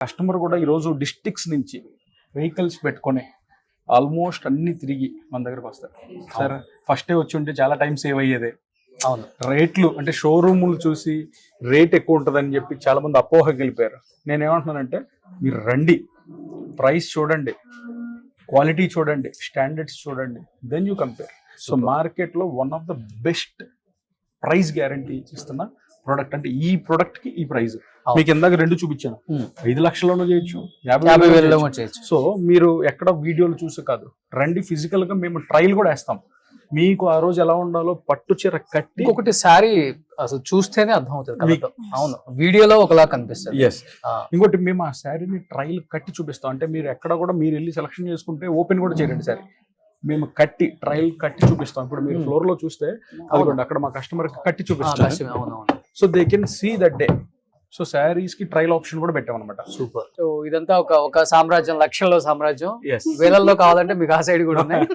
Customer కూడా ఈరోజు districts నుంచి వెహికల్స్ పెట్టుకొని ఆల్మోస్ట్ అన్ని తిరిగి మన దగ్గరకు వస్తారు. సార్ ఫస్టే వచ్చి ఉంటే చాలా టైం సేవ్ అయ్యేదే. అవును, రేట్లు అంటే షోరూములు చూసి రేట్ ఎక్కువ ఉంటుందని చెప్పి చాలా మంది అపోహకి వెళ్ళిపోయారు. నేనేమంటున్నానంటే మీరు రండి, ప్రైస్ చూడండి, క్వాలిటీ చూడండి, స్టాండర్డ్స్ చూడండి, దెన్ యూ కంపేర్. సో మార్కెట్లో one of the best price guarantee ఇస్తున్న ప్రోడక్ట్ అంటే ఈ ప్రోడక్ట్ కి ఈ ప్రైస్. మీకు ఇందాక 2 చూపించాను, 5 లక్షల్లోనూ చేయొచ్చు, 50,000 చేయొచ్చు. సో మీరు ఎక్కడ వీడియోలు చూసి కాదు, రండి, ఫిజికల్ గా మేము ట్రయల్ కూడా వేస్తాం. మీకు ఆ రోజు ఎలా ఉండాలో పట్టు చీర కట్టి ఇంకొకటి శారీ అసలు చూస్తేనే అర్థం అవుతుంది. అవును, వీడియోలో ఒకలా కనిపిస్తుంది. ఇంకోటి మేము ఆ శారీని ట్రయల్ కట్టి చూపిస్తాం. అంటే మీరు ఎక్కడ కూడా మీరు వెళ్ళి సెలక్షన్ చేసుకుంటే ఓపెన్ కూడా చేయండి శారీ, మేము కట్టి ట్రయల్ కట్టి చూపిస్తాం. ఇప్పుడు మీరు ఫ్లోర్ లో చూస్తే అదిగోండి అక్కడ మా కస్టమర్ కట్టి చూపిస్తాం. So they can see that day. So sarees కి ట్రయల్ ఆప్షన్ కూడా పెట్టాం అనమాట. సూపర్. సో ఇదంతా ఒక సామ్రాజ్యం, లక్షల్లో సామ్రాజ్యం. వేలల్లో కావాలంటే మీకు ఆ సైడ్ కూడా ఉన్నాయి.